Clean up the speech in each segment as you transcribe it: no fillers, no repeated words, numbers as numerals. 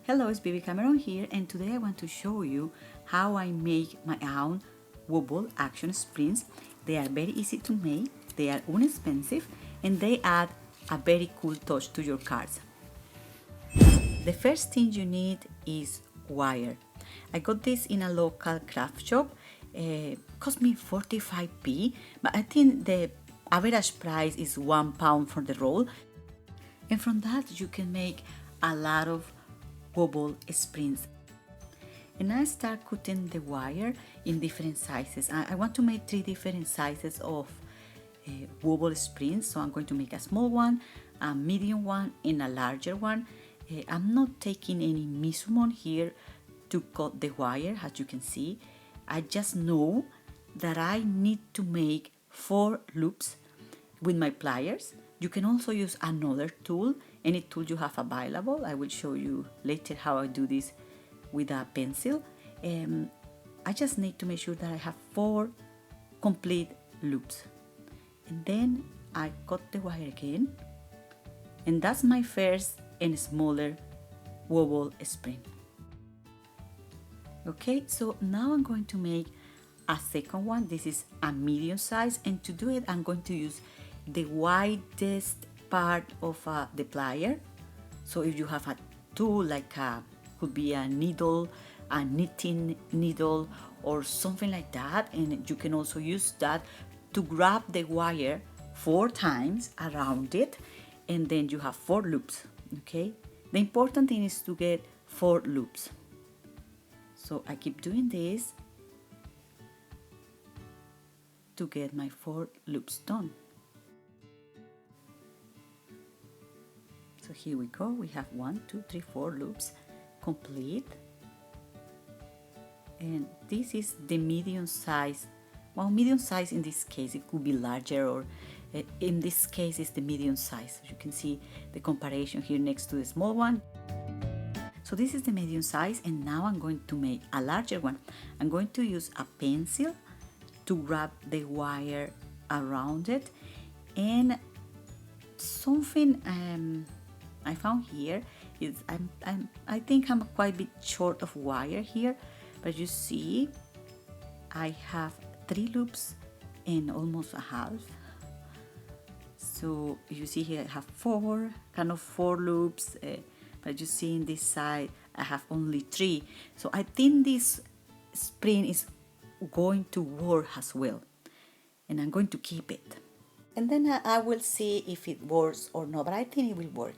Hello, it's Bibi Cameron here, and today I want to show you how I make my own wobble action sprints. They are very easy to make, they are inexpensive, and they add a very cool touch to your cards. The first thing you need is wire. I got this in a local craft shop. Cost me 45p, but I think the average price is £1 for the roll. And from that you can make a lot of wobble sprints. And I start cutting the wire in different sizes. I want to make 3 different sizes of wobble sprints. So I'm going to make a small one, a medium one, and a larger one. I'm not taking any measurement here to cut the wire, as you can see. I just know that I need to make 4 loops with my pliers. You can also use another tool, any tool you have available. I will show you later how I do this with a pencil. I just need to make sure that I have 4 complete loops. And then I cut the wire again. And that's my first and smaller wobble sprint. Okay, so now I'm going to make a second one. This is a medium size, and to do it I'm going to use the widest part of the plier. So if you have a tool like could be a needle, a knitting needle or something like that, and you can also use that to grab the wire 4 times around it, and then you have 4 loops. Okay, the important thing is to get 4 loops. So I keep doing this to get my 4 loops done. So here we go, we have 1, 2, 3, 4 loops complete. And this is the medium size. Well, medium size in this case, it could be larger, or in this case it's the medium size. You can see the comparison here next to the small one. So this is the medium size, and now I'm going to make a larger one. I'm going to use a pencil to grab the wire around it, and something I found here is I think I'm quite a bit short of wire here, but you see I have 3 loops and almost a half. So you see here I have 4 loops, but you see in this side I have only 3. So I think this sprint is going to work as well, and I'm going to keep it. And then I will see if it works or not, but I think it will work.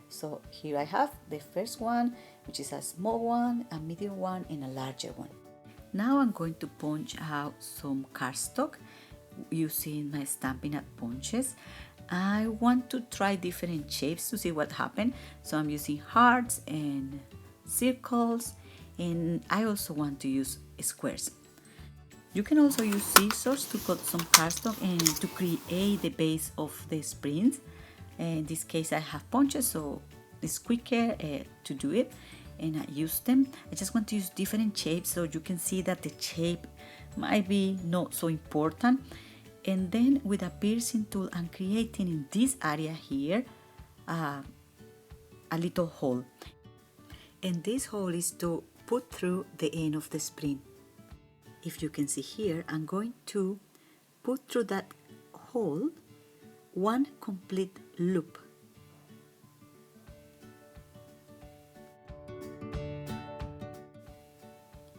So here I have the first one, which is a small one, a medium one, and a larger one. Now I'm going to punch out some cardstock using my Stampin' Up punches. I want to try different shapes to see what happens. So I'm using hearts and circles, and I also want to use squares. You can also use scissors to cut some cardstock and to create the base of the sprints. In this case I have punches, so it's quicker to do it, and I use them. I just want to use different shapes so you can see that the shape might be not so important. And then with a piercing tool I'm creating in this area here a little hole, and this hole is to put through the end of the sprint. If you can see here, I'm going to put through that hole 1 complete loop.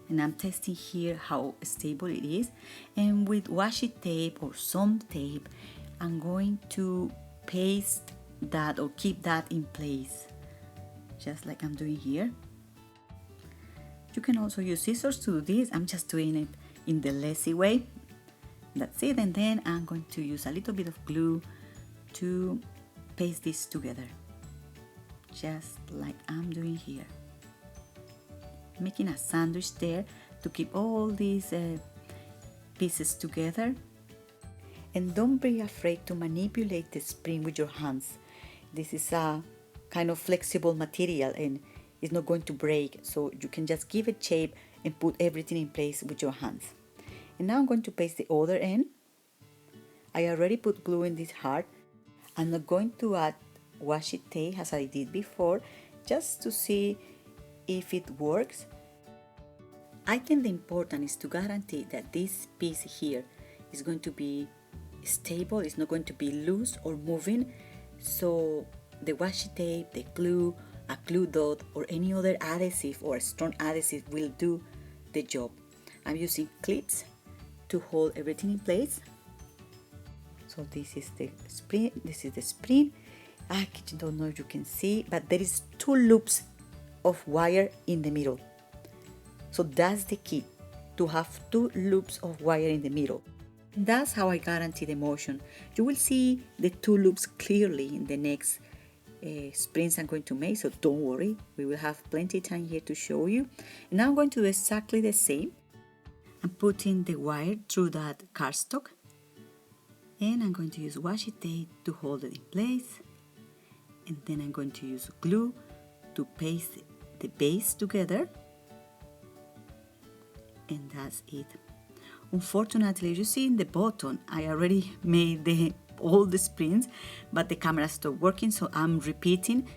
And I'm testing here how stable it is, and with washi tape or some tape I'm going to paste that or keep that in place, just like I'm doing here. You can also use scissors to do this. I'm just doing it in the lazy way. That's it. And then I'm going to use a little bit of glue to paste this together, just like I'm doing here, making a sandwich there to keep all these pieces together. And don't be afraid to manipulate the spring with your hands. This is a kind of flexible material and it's not going to break, so you can just give it shape and put everything in place with your hands. And now I'm going to paste the other end. I already put glue in this heart. I'm not going to add washi tape as I did before, just to see if it works. I think the important is to guarantee that this piece here is going to be stable, it's not going to be loose or moving, so the washi tape, the glue, a glue dot, or any other adhesive or a strong adhesive will do the job. I'm using clips to hold everything in place. So this is the spring. I don't know if you can see, but there is 2 loops of wire in the middle. So that's the key, to have 2 loops of wire in the middle. That's how I guarantee the motion. You will see the 2 loops clearly in the next sprints I'm going to make, so don't worry, we will have plenty of time here to show you. And now I'm going to do exactly the same. I'm putting the wire through that cardstock, and I'm going to use washi tape to hold it in place, and then I'm going to use glue to paste the base together, and that's it. Unfortunately, you see in the bottom, I already made all the sprints, but the camera stopped working, so I'm repeating.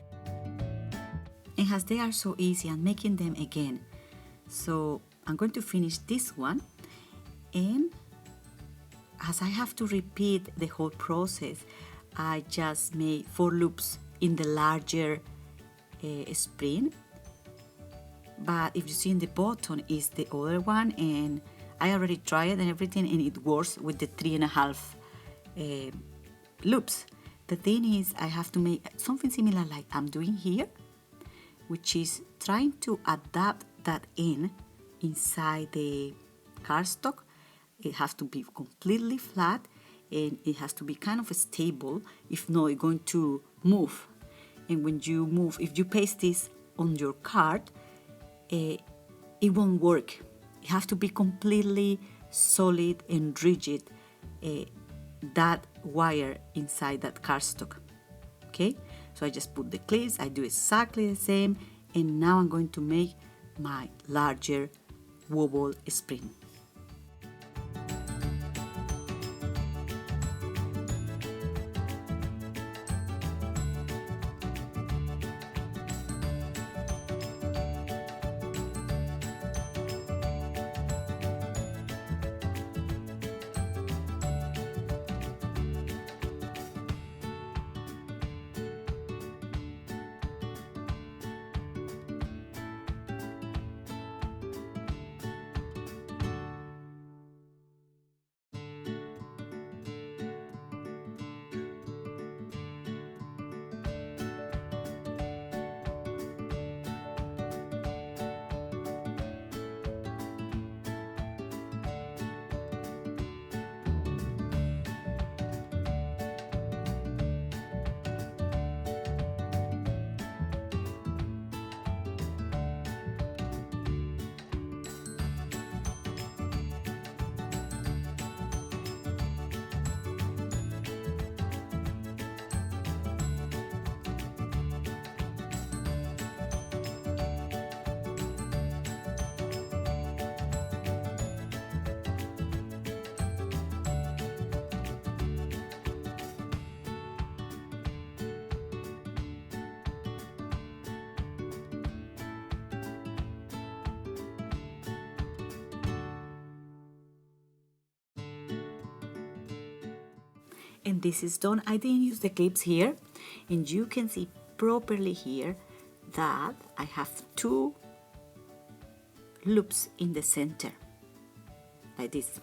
And as they are so easy, I'm making them again. So I'm going to finish this one, and as I have to repeat the whole process, I just made 4 loops in the larger sprint. But if you see in the bottom is the other one, and I already tried and everything, and it works with the 3.5 loops. The thing is, I have to make something similar like I'm doing here, which is trying to adapt that inside the cardstock. It has to be completely flat, and it has to be kind of stable, if not it's going to move. And when you move, if you paste this on your card, it won't work. It has to be completely solid and rigid, that wire inside that cardstock. Okay, so I just put the clips, I do exactly the same, and now I'm going to make my larger wobble spring. And this is done. I didn't use the clips here, and you can see properly here that I have 2 loops in the center, like this.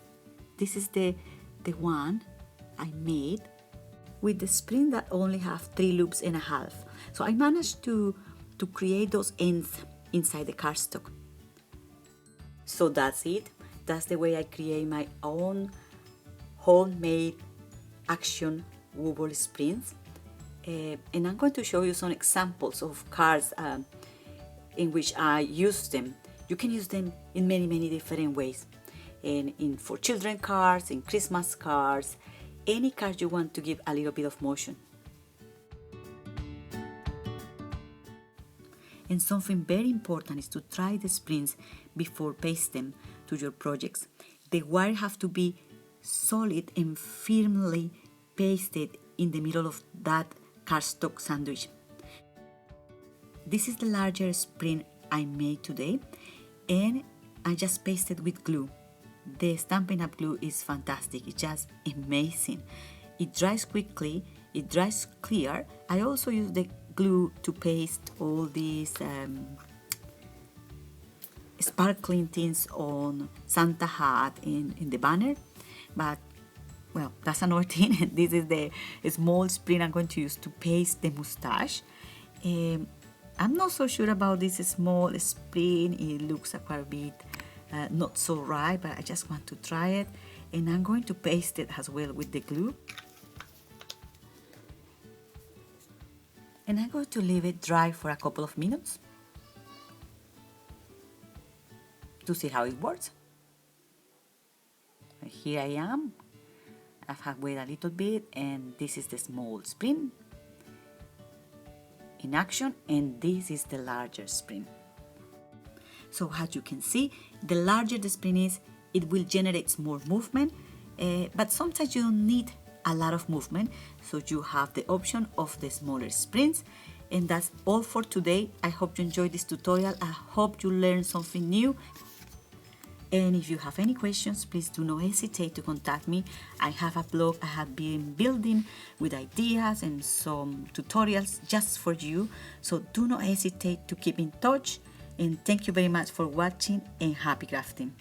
This is the one I made with the spring that only have 3 loops and a half. So I managed to create those ends inside the cardstock. So that's it. That's the way I create my own homemade action wobble sprints. And I'm going to show you some examples of cards in which I use them. You can use them in many different ways, and for children cards, in Christmas cards, any card you want to give a little bit of motion. And something very important is to try the sprints before paste them to your projects. The wire have to be solid and firmly pasted in the middle of that cardstock sandwich. This is the larger sprint I made today, and I just pasted with glue. The Stampin' Up! Glue is fantastic. It's just amazing. It dries quickly. It dries clear. I also use the glue to paste all these sparkling things on Santa hat in the banner. But, well, that's another thing. This is the small spring I'm going to use to paste the mustache. I'm not so sure about this small spring. It looks quite a bit not so right, but I just want to try it. And I'm going to paste it as well with the glue. And I'm going to leave it dry for a couple of minutes to see how it works. Here I am. I've waited a little bit, and this is the small spring in action, and this is the larger spring. So as you can see, the larger the spring is, it will generate more movement, but sometimes you don't need a lot of movement, so you have the option of the smaller springs. And that's all for today. I hope you enjoyed this tutorial. I hope you learned something new. And if you have any questions, please do not hesitate to contact me. I have a blog I have been building with ideas and some tutorials just for you. So do not hesitate to keep in touch. And thank you very much for watching, and happy crafting.